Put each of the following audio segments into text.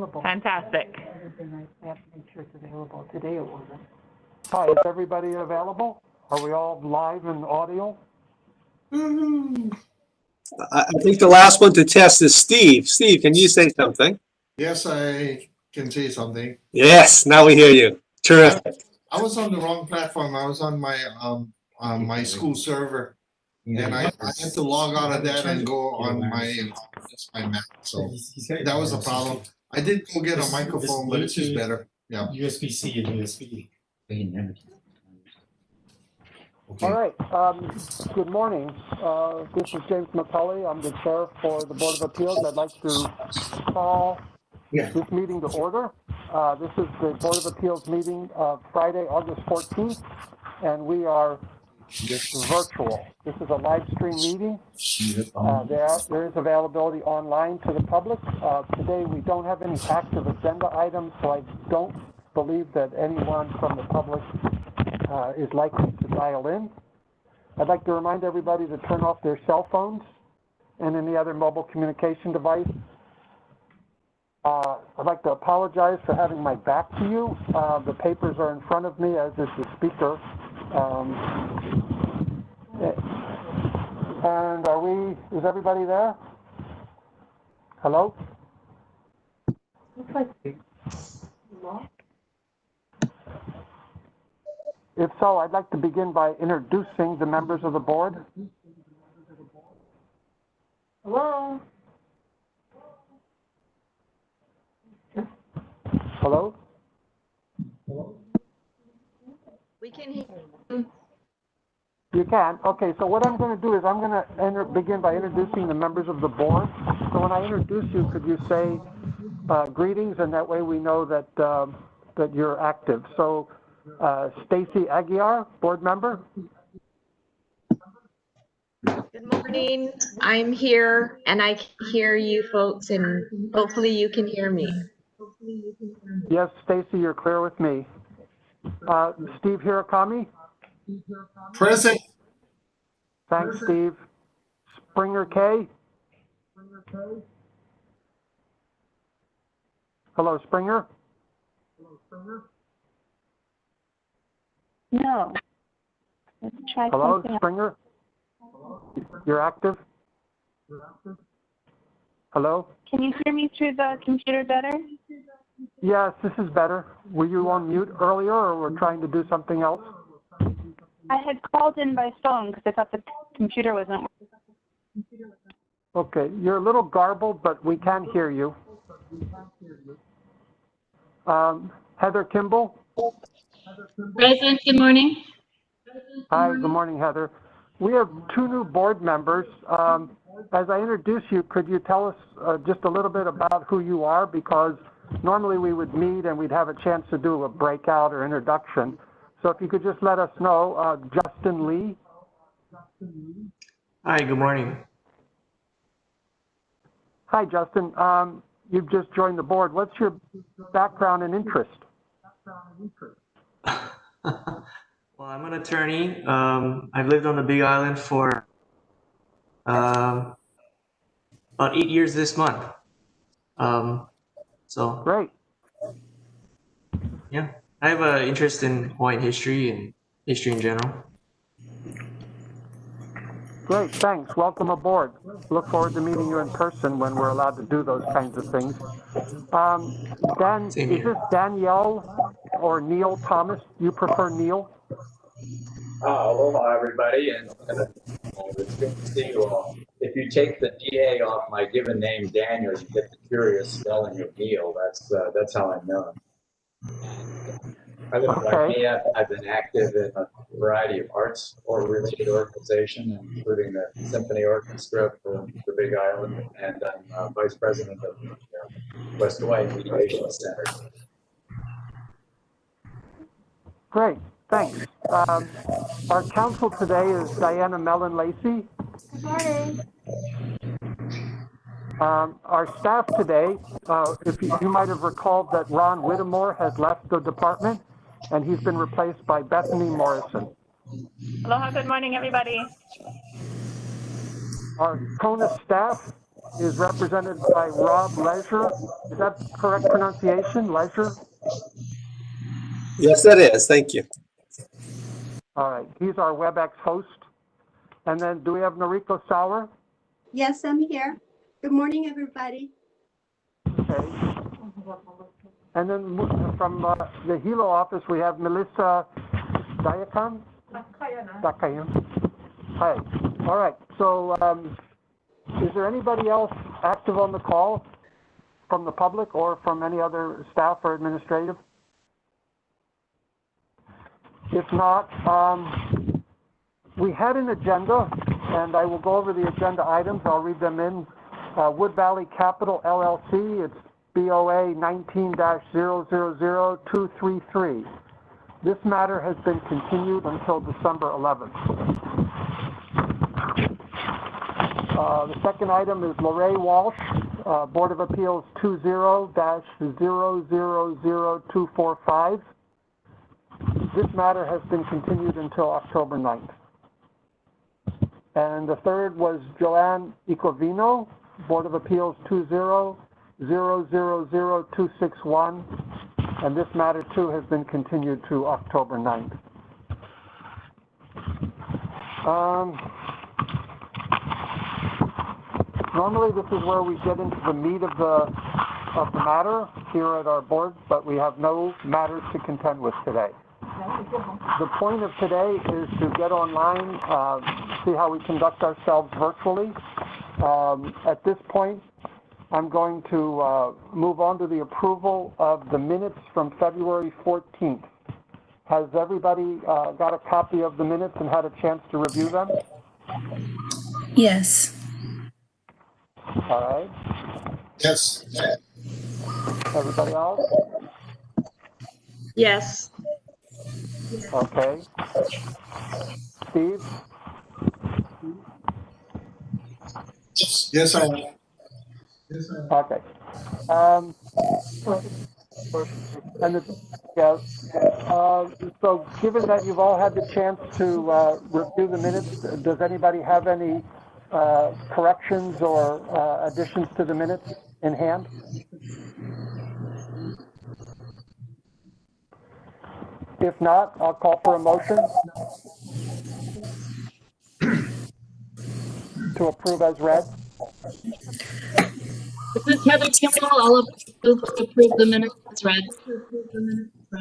available. Fantastic. I have to make sure it's available. Today it wasn't. Hi, is everybody available? Are we all live and audio? I think the last one to test is Steve. Steve, can you say something? Yes, I can say something. Yes, now we hear you. Terrific. I was on the wrong platform. I was on my school server, and I had to log out of that and go on my Mac. So that was the problem. I did go get a microphone, but it's just better. Yeah. USB-C and USB. All right, good morning. This is James McCulley. I'm the chair for the Board of Appeals. I'd like to call this meeting to order. This is the Board of Appeals meeting of Friday, August 14th, and we are virtual. This is a live stream meeting. There is availability online to the public. Today we don't have any active agenda items, so I don't believe that anyone from the public is likely to dial in. I'd like to remind everybody to turn off their cell phones and any other mobile communication device. I'd like to apologize for having my back to you. The papers are in front of me, as is the speaker. And is everybody there? Hello? Looks like If so, I'd like to begin by introducing the members of the board. Hello? Hello? We can hear you. You can? Okay, so what I'm going to do is I'm going to begin by introducing the members of the board. So when I introduce you, could you say greetings, and that way we know that, that you're active. So Stacy Aguiar, board member. Good morning. I'm here and I can hear you folks, and hopefully you can hear me. Yes, Stacy, you're clear with me. Steve Hirakami. Present. Thanks, Steve. Springer K. Hello, Springer. No. Let's try Hello, something else. Springer. You're active? Hello? Can you hear me through the computer better? Yes, this is better. Were you on mute earlier, or were trying to do something else? I had called in by phone because I thought the computer wasn't working. Okay, you're a little garbled, but we can hear you. Heather Kimball? Present, good morning. Hi, good morning, Heather. We have two new board members. As I introduce you, could you tell us just a little bit about who you are? Because normally we would meet and we'd have a chance to do a breakout or introduction. So if you could just let us know, Justin Lee. Hi, good morning. Hi, Justin. You've just joined the board. What's your background and interest? Well, I'm an attorney. I've lived on the Big Island for about 8 years this month. So Great. yeah, I have an interest in Hawaiian history and history in general. Great, thanks. Welcome aboard. Look forward to meeting you in person when we're allowed to do those kinds of things. Same Is here. this Danielle or Neil Thomas? You prefer Neil? Aloha, everybody, and it's good to see you all. If you take the DA off my given name, Daniel, you get the curious spelling of Neil. That's how I'm known. I live in Waimea. I've been active in a variety of arts-oriented organizations, including the Symphony Orchestra for the Big Island, and I'm vice president of the West Hawaii Mediation Center. Great, thanks. Our counsel today is Diana Mellon Lacey. Good morning. Our staff today, if you might have recalled that Ron Whittemore has left the department, and he's been replaced by Bethany Morrison. Aloha, good morning, everybody. Our CONUS staff is represented by Rob Leisure. Is that correct pronunciation, Leisure? Yes, that is. Thank you. All right, he's our WebEx host. And then do we have Noriko Sauer? Yes, I'm here. Good morning, everybody. Okay. And then from the Hilo office, we have Melissa Dayakan? Dakayan. Hi. All right. So is there anybody else active on the call from the public or from any other staff or administrative? If not, we had an agenda, and I will go over the agenda items. I'll read them in. Wood Valley Capital LLC, it's BOA 19-000233. This matter has been continued until December 11th. The second item is Lorraine Walsh, Board of Appeals 20-000245. This matter has been continued until October 9th. And the third was Joanne Icovino, Board of Appeals 20-000261. And this matter too has been continued to October 9th. Normally this is where we get into the meat of the matter here at our board, but we have no matters to contend with today. The point of today is to get online, see how we conduct ourselves virtually. At this point, I'm going to move on to the approval of the minutes from February 14th. Has everybody got a copy of the minutes and had a chance to review them? Yes. All right. Yes. Everybody else? Yes. Okay. Steve? Yes, I am. Okay. So given that you've all had the chance to review the minutes, does anybody have any corrections or additions to the minutes in hand? If not, I'll call for a motion to approve as read. This is Heather Kimball. I'll approve the minutes as read.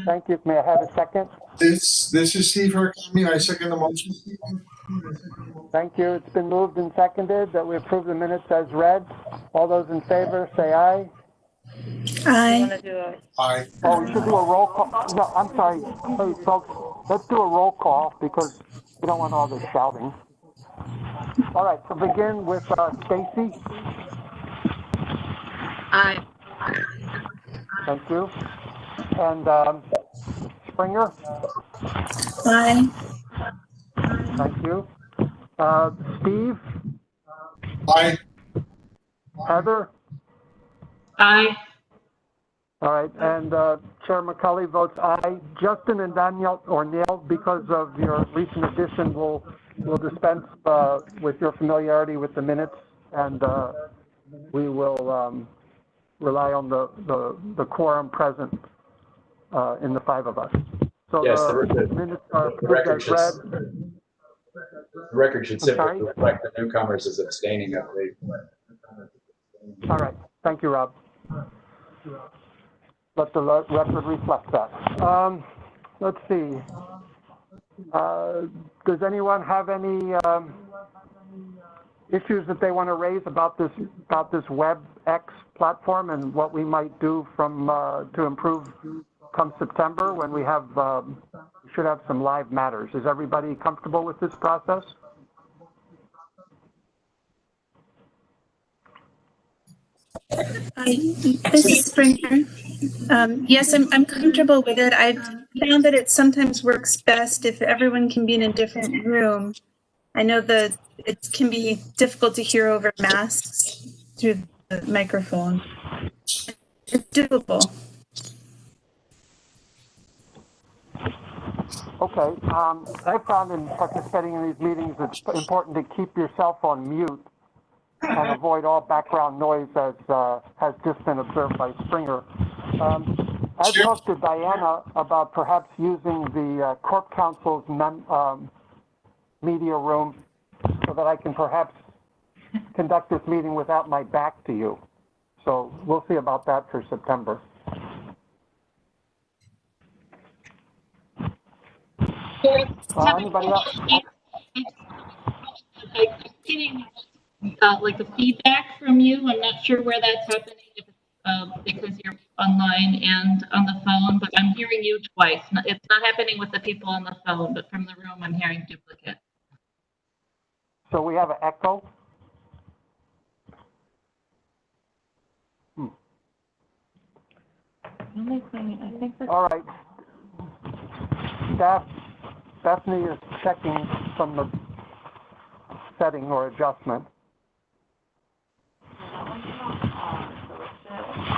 Thank you. May I have a second? This is Steve Herkami. I second the motion. Thank you. It's been moved and seconded that we approve the minutes as read. All those in favor, say aye. Aye. Aye. Oh, we should do a roll call. No, I'm sorry. Hey, folks, let's do a roll call because we don't want all this shouting. All right, so begin with Stacy. Aye. Thank you. And Springer. Aye. Thank you. Steve. Aye. Heather. Aye. All right, and Chair McCulley votes aye. Justin and Danielle or Neil, because of your recent addition, will dispense with your familiarity with the minutes, and we will rely on the quorum present in the five of us. So Yes, the minutes are approved as read. The record should simply reflect the newcomers as abstaining, I believe. All right, thank you, Rob. Let the record reflect that. Let's see. Does anyone have any issues that they want to raise about this WebEx platform and what we might do from to improve come September when we have should have some live matters? Is everybody comfortable with this process? This is Springer. Yes, I'm comfortable with it. I've found that it sometimes works best if everyone can be in a different room. I know that it can be difficult to hear over masks through the microphone. It's doable. Okay. I found in participating in these meetings, it's important to keep yourself on mute and avoid all background noise as has just been observed by Springer. I talked to Diana about perhaps using the Corp Council's media room so that I can perhaps conduct this meeting without my back to you. So we'll see about that for September. Anybody else? I'm getting like a feedback from you. I'm not sure where that's happening if it's, because you're online and on the phone, but I'm hearing you twice. It's not happening with the people on the phone, but from the room I'm hearing duplicate. So we have an echo? The only thing, I think that's... All right. Bethany is checking from the setting or adjustment.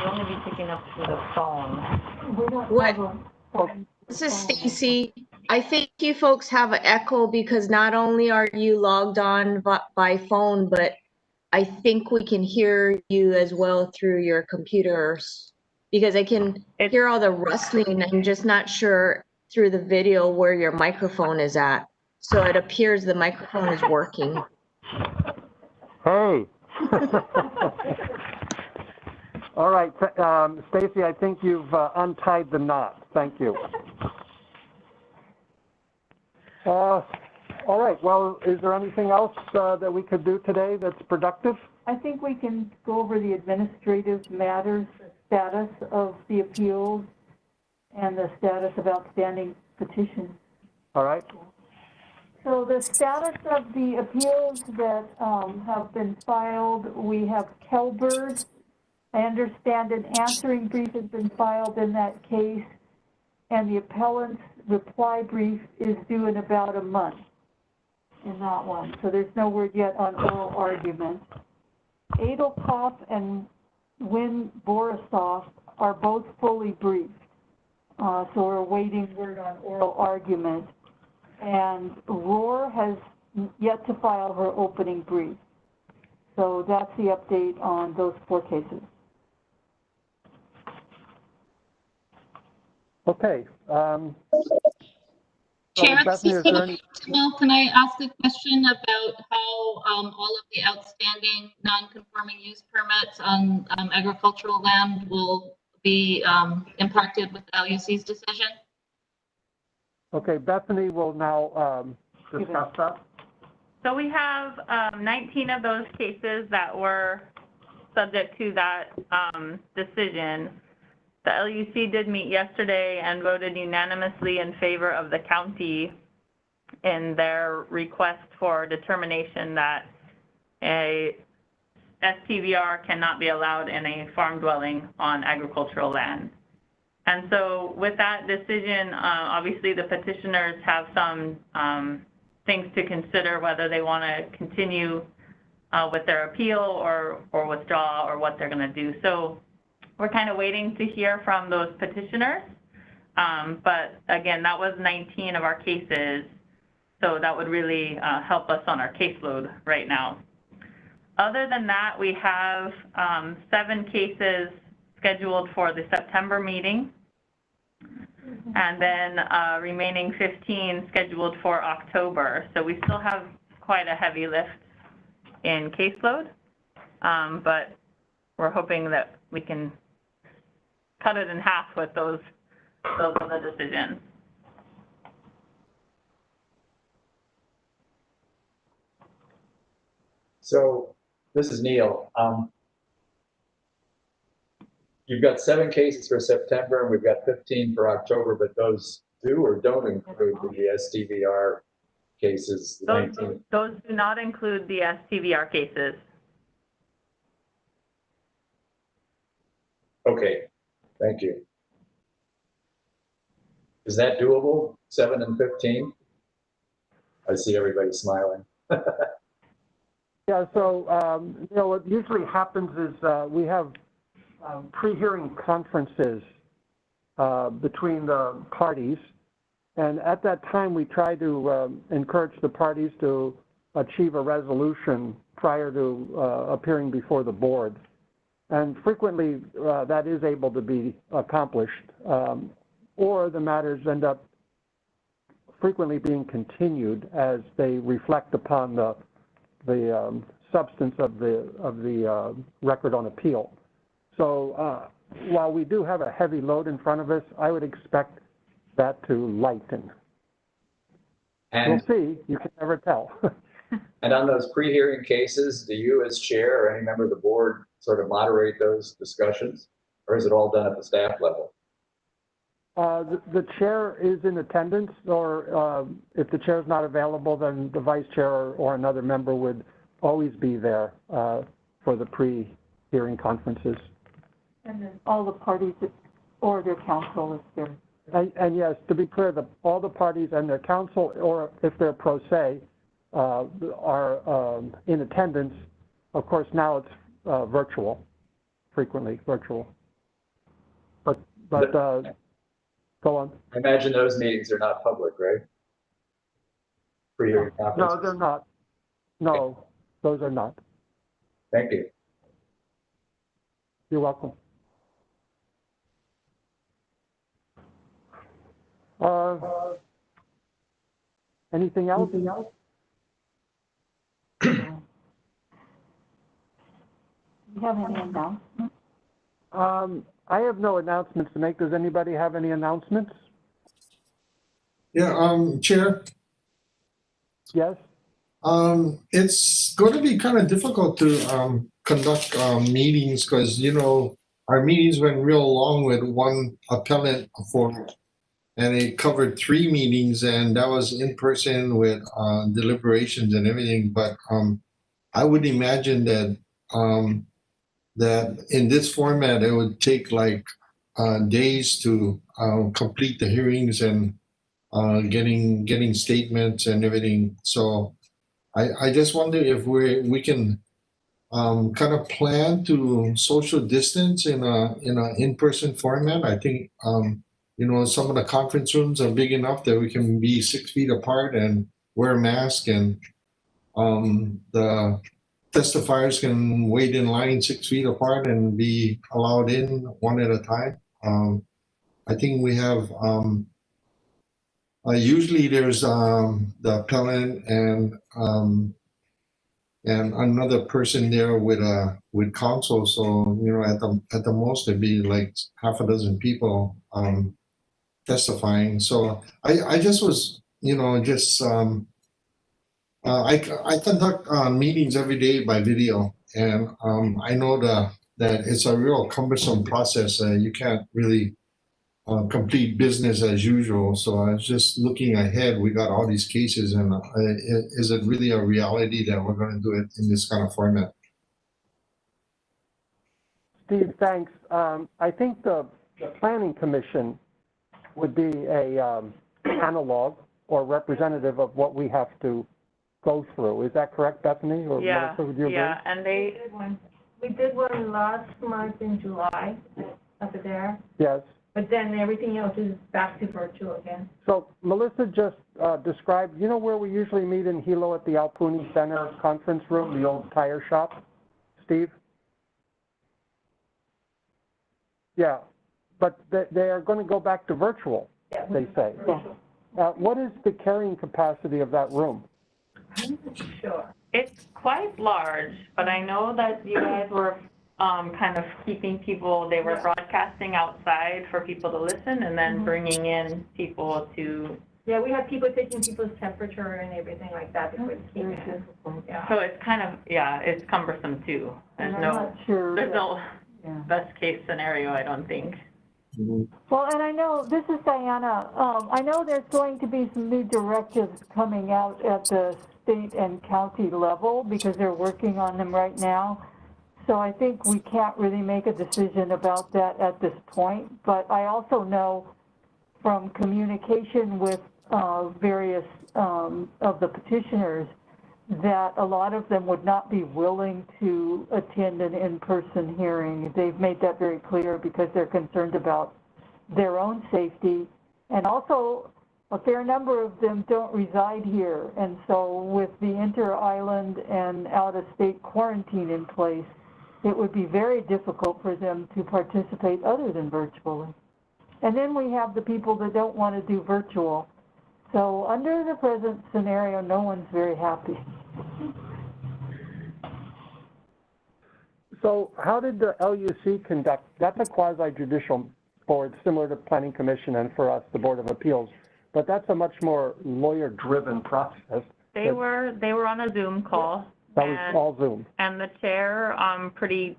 We'll only be picking up through the phone. This is Stacy. I think you folks have an echo because not only are you logged on by phone, but I think we can hear you as well through your computers because I can hear all the rustling. I'm just not sure through the video where your microphone is at. So it appears the microphone is working. Hey. All right, Stacy, I think you've untied the knot. Thank you. All right, well, is there anything else that we could do today that's productive? I think we can go over the administrative matters, the status of the appeals, and the status of outstanding petitions. All right. So the status of the appeals that have been filed, we have Kelbird. I understand an answering brief has been filed in that case, and the appellant's reply brief is due in about a month in that one. So there's no word yet on oral argument. Adelkoff and Wynn Borisov are both fully briefed. So we're awaiting word on oral argument. And Rohr has yet to file her opening brief. So that's the update on those 4 cases. Okay. Chair, Bethany, is there any... can I ask a question about how all of the outstanding non-conforming use permits on agricultural land will be impacted with the LUC's decision? Okay, Bethany will now discuss that. So we have 19 of those cases that were subject to that decision. The LUC did meet yesterday and voted unanimously in favor of the county in their request for determination that a STVR cannot be allowed in a farm dwelling on agricultural land. And so with that decision, obviously the petitioners have some things to consider whether they want to continue with their appeal or withdraw or what they're going to do. So we're kind of waiting to hear from those petitioners. But again, that was 19 of our cases. So that would really help us on our caseload right now. Other than that, we have 7 cases scheduled for the September meeting, and then remaining 15 scheduled for October. So we still have quite a heavy lift in caseload, but we're hoping that we can cut it in half with those other decisions. So this is Neil. You've got 7 cases for September and we've got 15 for October, but those do or don't include the STVR cases? Those do not include the STVR cases. Okay, thank you. Is that doable, 7 and 15? I see everybody smiling. Yeah, so, what usually happens is we have pre-hearing conferences between the parties. And at that time, we try to encourage the parties to achieve a resolution prior to appearing before the board. And frequently, that is able to be accomplished, or the matters end up frequently being continued as they reflect upon the substance of the record on appeal. So while we do have a heavy load in front of us, I would expect that to lighten. And, we'll see. You can never tell. and on those pre-hearing cases, do you as chair or any member of the board sort of moderate those discussions, or is it all done at the staff level? The chair is in attendance, or if the chair is not available, then the vice chair or another member would always be there for the pre-hearing conferences. And then all the parties or their counsel is there. And yes, to be clear, all the parties and their counsel, or if they're pro se, are in attendance. Of course, now it's virtual, frequently virtual. But go on. I imagine those meetings are not public, right? Pre-hearing conferences. No, they're not. No, those are not. Thank you. You're welcome. Anything else? Do you have any announcements? I have no announcements to make. Does anybody have any announcements? Yeah, Chair. Yes. It's going to be kind of difficult to conduct meetings because, you know, our meetings went real long with one appellant and it covered 3 meetings, and that was in person with deliberations and everything. But I would imagine that that in this format, it would take like days to complete the hearings and getting statements and everything. So I just wonder if we can kind of plan to social distance in a in-person format. I think you know, some of the conference rooms are big enough that we can be 6 feet apart and wear a mask, and the testifiers can wait in line 6 feet apart and be allowed in one at a time. I think we have usually there's the appellant and another person there with counsel. So, you know, at the most it'd be like half a dozen people testifying. So I just was, you know, just I conduct meetings every day by video, and I know that it's a real cumbersome process. You can't really complete business as usual. So I was just looking ahead. We got all these cases, and is it really a reality that we're going to do it in this kind of format? Steve, thanks. I think the Planning Commission would be a analog or representative of what we have to go through. Is that correct, Bethany? Or Yeah, Melissa, would you agree? yeah, and We did one last month in July up there, Yes. but then everything else is back to virtual again. So Melissa just described, you know where we usually meet in Hilo at the Alpuni Center conference room, the old tire shop, Steve? Yeah, but they are going to go back to virtual, they say. What is the carrying capacity of that room? I'm not sure. it's quite large, but I know that you guys were kind of keeping people, they were broadcasting outside for people to listen and then bringing in people to. Yeah, we had people taking people's temperature and everything like that before they came in. Yeah. So it's kind of, yeah, it's cumbersome too. There's no best case scenario, I don't think. Well, and I know, this is Diana, I know there's going to be some new directives coming out at the state and county level because they're working on them right now. So I think we can't really make a decision about that at this point. But I also know from communication with various of the petitioners that a lot of them would not be willing to attend an in-person hearing. They've made that very clear because they're concerned about their own safety. And also, a fair number of them don't reside here. And so with the inter-island and out-of-state quarantine in place, it would be very difficult for them to participate other than virtually. And then we have the people that don't want to do virtual. So under the present scenario, no one's very happy. So how did the LUC conduct? That's a quasi-judicial board, similar to Planning Commission and for us, the Board of Appeals. But that's a much more lawyer-driven process. They were on a Zoom call. That was all Zoom. And the chair pretty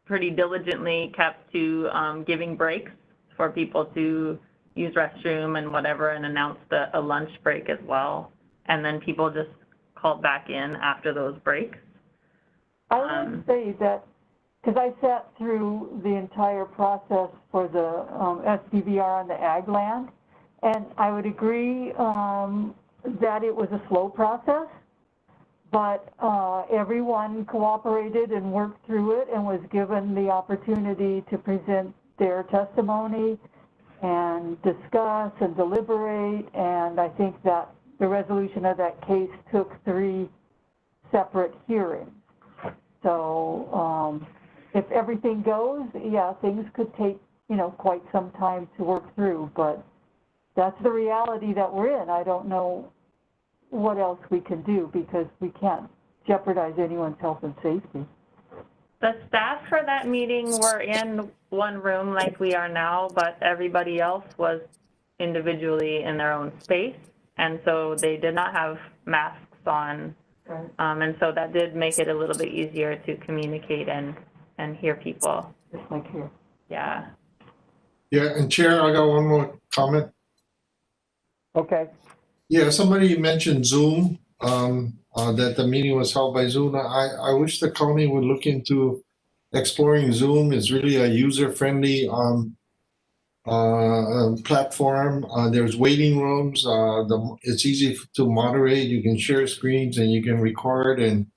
diligently kept to giving breaks for people to use restroom and whatever, and announced a lunch break as well. And then people just called back in after those breaks. I would say that, because I sat through the entire process for the SDVR on the ag land, and I would agree that it was a slow process, but everyone cooperated and worked through it and was given the opportunity to present their testimony and discuss and deliberate, and I think that the resolution of that case took 3 separate hearings. So if everything goes, yeah, things could take, quite some time to work through, but that's the reality that we're in. I don't know what else we can do because we can't jeopardize anyone's health and safety. The staff for that meeting were in one room like we are now, but everybody else was individually in their own space. And so they did not have masks on. Right. And so that did make it a little bit easier to communicate and hear people. Just like here. Yeah. Yeah, and Chair, I got one more comment. Okay. Yeah, somebody mentioned Zoom, that the meeting was held by Zoom. I wish the county would look into exploring Zoom. It's really a user-friendly platform. There's waiting rooms. It's easy to moderate. You can share screens and you can record. And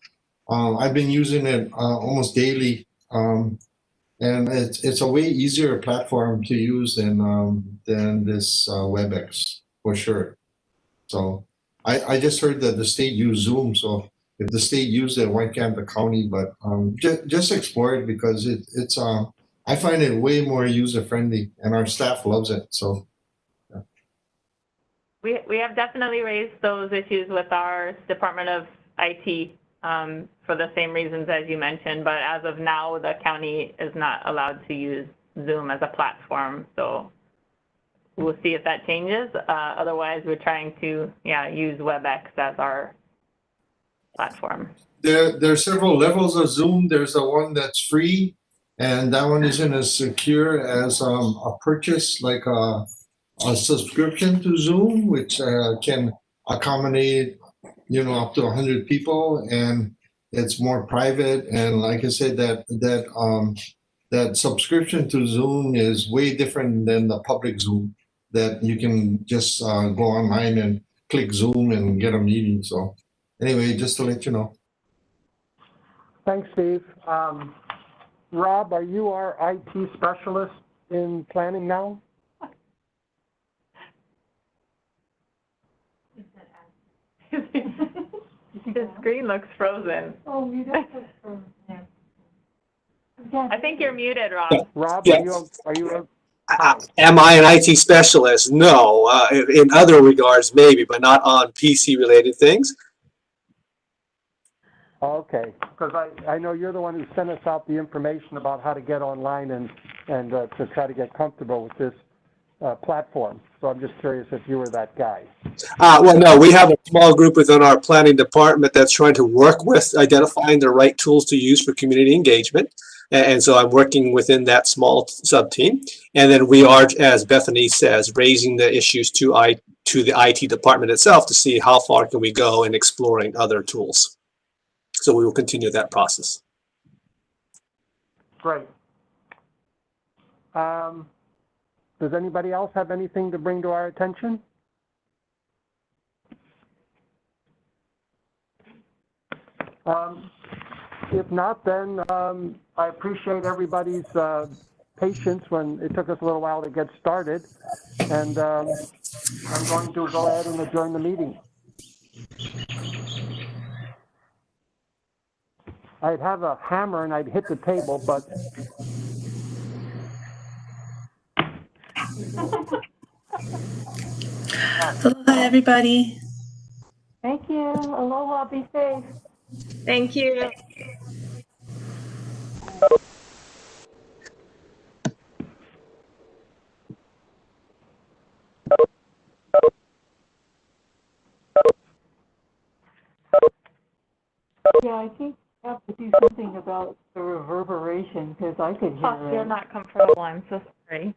I've been using it almost daily. And it's a way easier platform to use than this WebEx for sure. So I just heard that the state used Zoom. So if the state used it, why can't the county? But just explore it because it's I find it way more user friendly, and our staff loves it. So yeah. We have definitely raised those issues with our Department of IT for the same reasons as you mentioned. But as of now, the county is not allowed to use Zoom as a platform. So we'll see if that changes. Otherwise, we're trying to use WebEx as our platform. There are several levels of Zoom. There's the one that's free. And that one isn't as secure as a purchase, like a subscription to Zoom, which can accommodate, up to 100 people, and it's more private. And like I said, that subscription to Zoom is way different than the public Zoom that you can just go online and click Zoom and get a meeting. So anyway, just to let you know. Thanks, Steve. Rob, are you our IT specialist in planning now? His screen looks frozen. Oh, you don't look frozen. I think you're muted, Rob. Rob, Yes. are you Am I an IT specialist? No. In other regards, maybe, but not on PC-related things. Okay, because I know you're the one who sent us out the information about how to get online and to try to get comfortable with this platform. So I'm just curious if you were that guy. Well, no, we have a small group within our planning department that's trying to work with identifying the right tools to use for community engagement. And so I'm working within that small sub-team. And then we are, as Bethany says, raising the issues to the IT department itself to see how far can we go in exploring other tools. So we will continue that process. Great. Does anybody else have anything to bring to our attention? If not, then I appreciate everybody's patience when it took us a little while to get started. And I'm going to go ahead and adjourn the meeting. I'd have a hammer and I'd hit the table, but Aloha, everybody. Thank you. Aloha, be safe. Thank you. Yeah, I think we have to do something about the reverberation because I could hear Oh, it. you're not comfortable. I'm so sorry.